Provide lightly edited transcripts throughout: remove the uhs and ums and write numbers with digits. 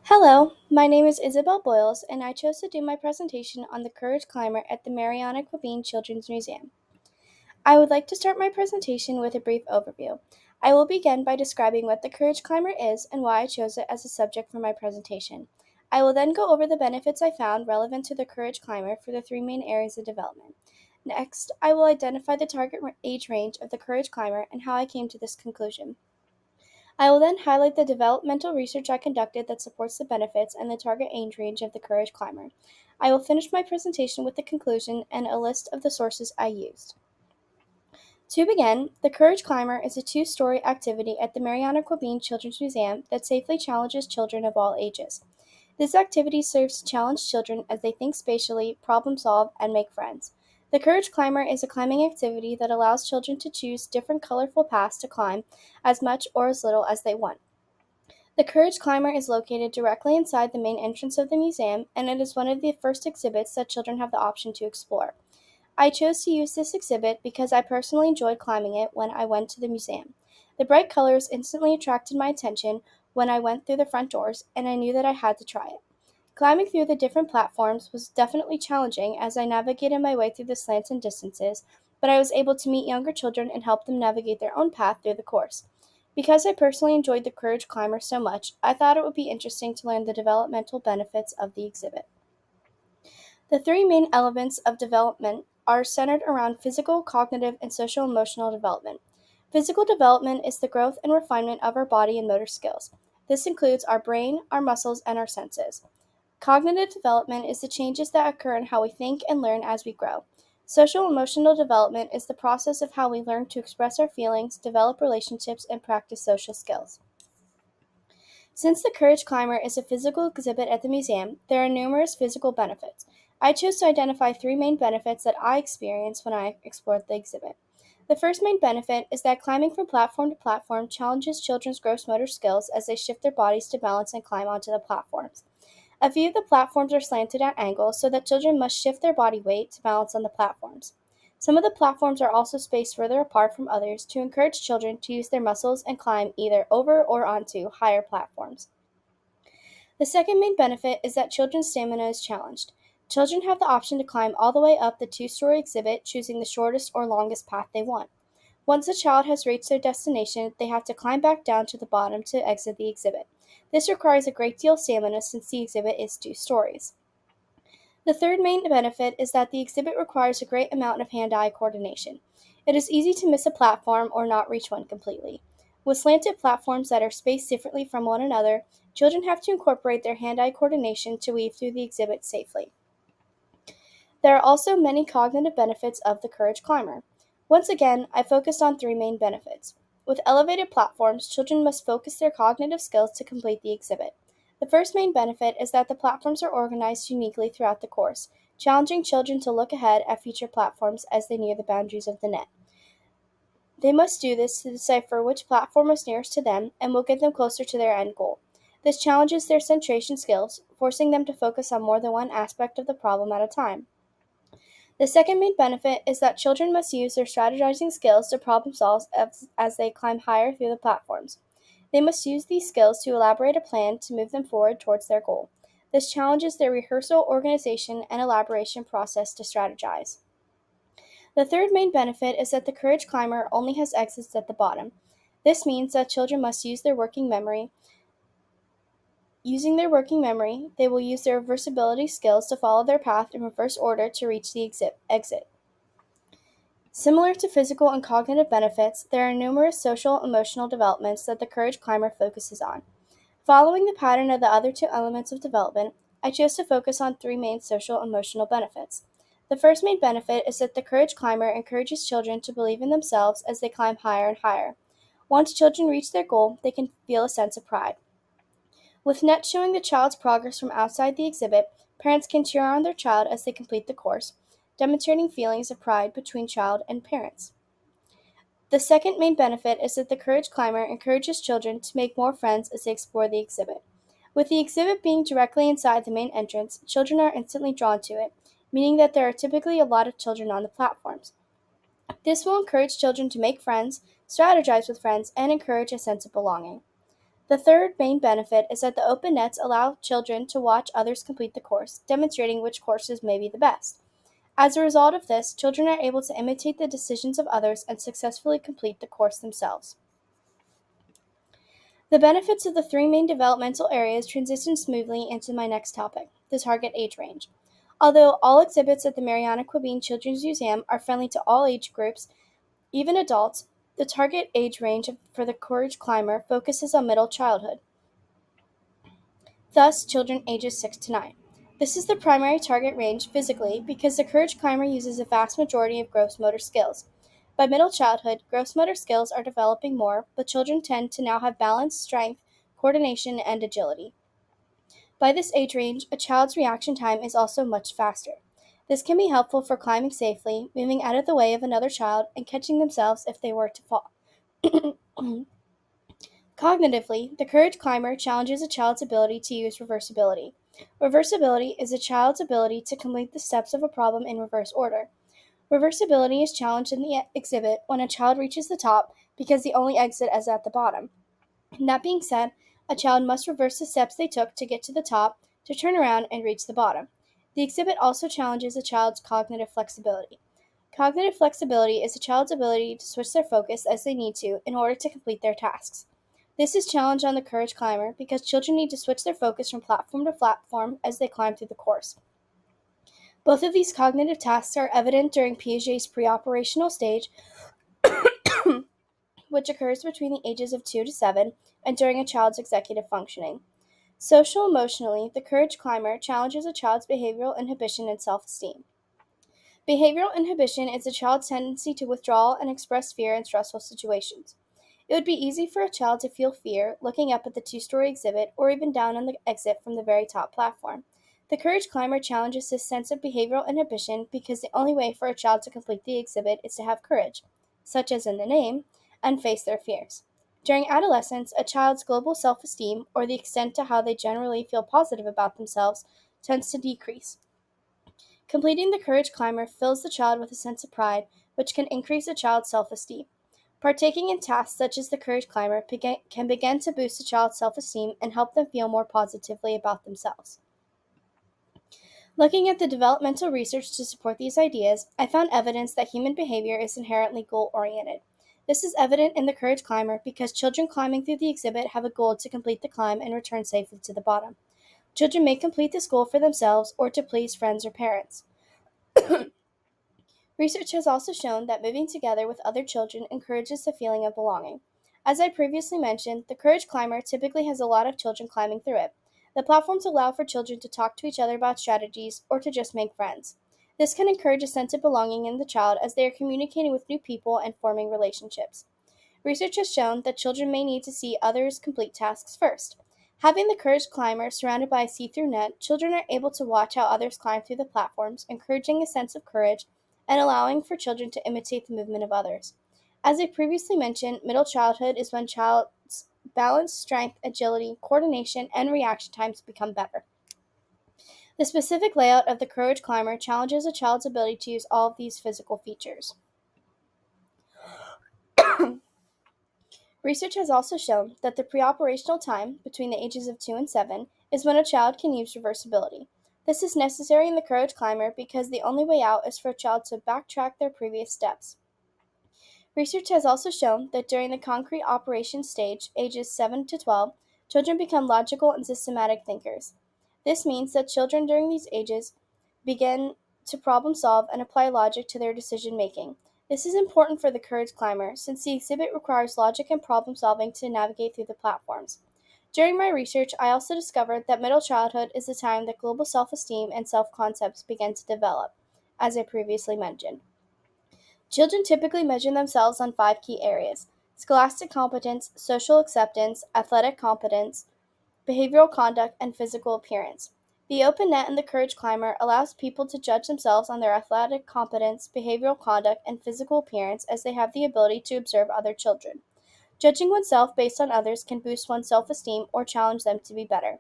Hello, my name is Isabel Boyles, and I chose to do my presentation on the Courage Climber at the Mariana Quabine Children's Museum. I would like to start my presentation with a brief overview. I will begin by describing what the Courage Climber is and why I chose it as a subject for my presentation. I will then go over the benefits I found relevant to the Courage Climber for the three main areas of development. Next, I will identify the target age range of the Courage Climber and how I came to this conclusion. I will then highlight the developmental research I conducted that supports the benefits and the target age range of the Courage Climber. I will finish my presentation with the conclusion and a list of the sources I used. To begin, the Courage Climber is a two-story activity at the Mariana Quabine Children's Museum that safely challenges children of all ages. This activity serves to challenge children as they think spatially, problem solve, and make friends. The Courage Climber is a climbing activity that allows children to choose different colorful paths to climb as much or as little as they want. The Courage Climber is located directly inside the main entrance of the museum, and it is one of the first exhibits that children have the option to explore. I chose to use this exhibit because I personally enjoyed climbing it when I went to the museum. The bright colors instantly attracted my attention when I went through the front doors, and I knew that I had to try it. Climbing through the different platforms was definitely challenging as I navigated my way through the slants and distances, but I was able to meet younger children and help them navigate their own path through the course. Because I personally enjoyed the Courage Climber so much, I thought it would be interesting to learn the developmental benefits of the exhibit. The three main elements of development are centered around physical, cognitive, and social emotional development. Physical development is the growth and refinement of our body and motor skills. This includes our brain, our muscles, and our senses. Cognitive development is the changes that occur in how we think and learn as we grow. Social emotional development is the process of how we learn to express our feelings, develop relationships, and practice social skills. Since the Courage Climber is a physical exhibit at the museum, there are numerous physical benefits. I chose to identify three main benefits that I experienced when I explored the exhibit. The first main benefit is that climbing from platform to platform challenges children's gross motor skills as they shift their bodies to balance and climb onto the platforms. A few of the platforms are slanted at angles so that children must shift their body weight to balance on the platforms. Some of the platforms are also spaced further apart from others to encourage children to use their muscles and climb either over or onto higher platforms. The second main benefit is that children's stamina is challenged. Children have the option to climb all the way up the two-story exhibit, choosing the shortest or longest path they want. Once a child has reached their destination, they have to climb back down to the bottom to exit the exhibit. This requires a great deal of stamina since the exhibit is 2 stories. The third main benefit is that the exhibit requires a great amount of hand-eye coordination. It is easy to miss a platform or not reach one completely. With slanted platforms that are spaced differently from one another, children have to incorporate their hand-eye coordination to weave through the exhibit safely. There are also many cognitive benefits of the Courage Climber. Once again, I focused on three main benefits. With elevated platforms, children must focus their cognitive skills to complete the exhibit. The first main benefit is that the platforms are organized uniquely throughout the course, challenging children to look ahead at future platforms as they near the boundaries of the net. They must do this to decipher which platform is nearest to them and will get them closer to their end goal. This challenges their centration skills, forcing them to focus on more than one aspect of the problem at a time. The second main benefit is that children must use their strategizing skills to problem solve as they climb higher through the platforms. They must use these skills to elaborate a plan to move them forward towards their goal. This challenges their rehearsal, organization, and elaboration process to strategize. The third main benefit is that the Courage Climber only has exits at the bottom. This means that children must use their working memory. Using their working memory, they will use their reversibility skills to follow their path in reverse order to reach the exit. Similar to physical and cognitive benefits, there are numerous social emotional developments that the Courage Climber focuses on. Following the pattern of the other two elements of development, I chose to focus on three main social emotional benefits. The first main benefit is that the Courage Climber encourages children to believe in themselves as they climb higher and higher. Once children reach their goal, they can feel a sense of pride. With nets showing the child's progress from outside the exhibit, parents can cheer on their child as they complete the course, demonstrating feelings of pride between child and parents. The second main benefit is that the Courage Climber encourages children to make more friends as they explore the exhibit. With the exhibit being directly inside the main entrance, children are instantly drawn to it, meaning that there are typically a lot of children on the platforms. This will encourage children to make friends, strategize with friends, and encourage a sense of belonging. The third main benefit is that the open nets allow children to watch others complete the course, demonstrating which courses may be the best. As a result of this, children are able to imitate the decisions of others and successfully complete the course themselves. The benefits of the three main developmental areas transition smoothly into my next topic, the target age range. Although all exhibits at the Mariana Quabine Children's Museum are friendly to all age groups, even adults, the target age range for the Courage Climber focuses on middle childhood, thus children ages 6 to 9. This is the primary target range physically because the Courage Climber uses a vast majority of gross motor skills. By middle childhood, gross motor skills are developing more, but children tend to now have balance, strength, coordination, and agility. By this age range, a child's reaction time is also much faster. This can be helpful for climbing safely, moving out of the way of another child, and catching themselves if they were to fall. Cognitively, the Courage Climber challenges a child's ability to use reversibility. Reversibility is a child's ability to complete the steps of a problem in reverse order. Reversibility is challenged in the exhibit when a child reaches the top because the only exit is at the bottom. That being said, a child must reverse the steps they took to get to the top to turn around and reach the bottom. The exhibit also challenges a child's cognitive flexibility. Cognitive flexibility is a child's ability to switch their focus as they need to in order to complete their tasks. This is challenged on the Courage Climber because children need to switch their focus from platform to platform as they climb through the course. Both of these cognitive tasks are evident during Piaget's pre-operational stage, which occurs between the ages of 2 to 7, and during a child's executive functioning. Social-emotionally, the Courage Climber challenges a child's behavioral inhibition and self-esteem. Behavioral inhibition is a child's tendency to withdraw and express fear in stressful situations. It would be easy for a child to feel fear looking up at the two-story exhibit or even down on the exit from the very top platform. The Courage Climber challenges this sense of behavioral inhibition because the only way for a child to complete the exhibit is to have courage, such as in the name, and face their fears. During adolescence, a child's global self-esteem, or the extent to how they generally feel positive about themselves, tends to decrease. Completing the Courage Climber fills the child with a sense of pride, which can increase a child's self-esteem. Partaking in tasks such as the Courage Climber can begin to boost a child's self-esteem and help them feel more positively about themselves. Looking at the developmental research to support these ideas, I found evidence that human behavior is inherently goal-oriented. This is evident in the Courage Climber because children climbing through the exhibit have a goal to complete the climb and return safely to the bottom. Children may complete this goal for themselves or to please friends or parents. Research has also shown that moving together with other children encourages the feeling of belonging. As I previously mentioned, the Courage Climber typically has a lot of children climbing through it. The platforms allow for children to talk to each other about strategies or to just make friends. This can encourage a sense of belonging in the child as they are communicating with new people and forming relationships. Research has shown that children may need to see others complete tasks first. Having the Courage Climber surrounded by a see-through net, children are able to watch how others climb through the platforms, encouraging a sense of courage and allowing for children to imitate the movement of others. As I previously mentioned, middle childhood is when child's balance, strength, agility, coordination, and reaction times become better. The specific layout of the Courage Climber challenges a child's ability to use all of these physical features. Research has also shown that the preoperational time, between the ages of 2 and 7, is when a child can use reversibility. This is necessary in the Courage Climber because the only way out is for a child to backtrack their previous steps. Research has also shown that during the concrete operation stage, ages 7 to 12, children become logical and systematic thinkers. This means that children during these ages begin to problem solve and apply logic to their decision making. This is important for the Courage Climber since the exhibit requires logic and problem solving to navigate through the platforms. During my research, I also discovered that middle childhood is the time that global self-esteem and self-concepts begin to develop, as I previously mentioned. Children typically measure themselves on 5 key areas: scholastic competence, social acceptance, athletic competence, behavioral conduct, and physical appearance. The open net in the Courage Climber allows people to judge themselves on their athletic competence, behavioral conduct, and physical appearance as they have the ability to observe other children. Judging oneself based on others can boost one's self-esteem or challenge them to be better.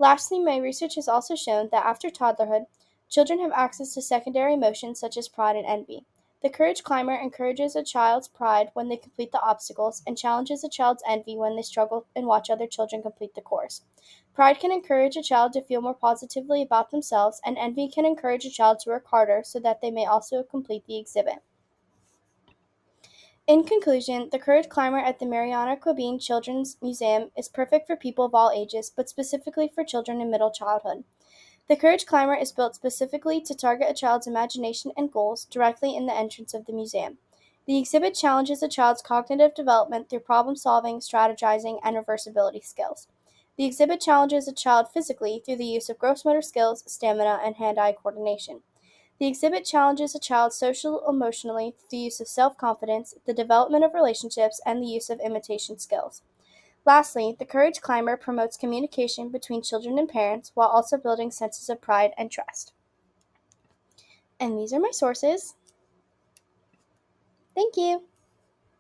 Lastly, my research has also shown that after toddlerhood, children have access to secondary emotions such as pride and envy. The Courage Climber encourages a child's pride when they complete the obstacles and challenges a child's envy when they struggle and watch other children complete the course. Pride can encourage a child to feel more positively about themselves, and envy can encourage a child to work harder so that they may also complete the exhibit. In conclusion, the Courage Climber at the Mariana Quabine Children's Museum is perfect for people of all ages, but specifically for children in middle childhood. The Courage Climber is built specifically to target a child's imagination and goals directly in the entrance of the museum. The exhibit challenges a child's cognitive development through problem solving, strategizing, and reversibility skills. The exhibit challenges a child physically through the use of gross motor skills, stamina, and hand eye coordination. The exhibit challenges a child social emotionally through the use of self confidence, the development of relationships, and the use of imitation skills. Lastly, the Courage Climber promotes communication between children and parents while also building senses of pride and trust. And these are my sources. Thank you.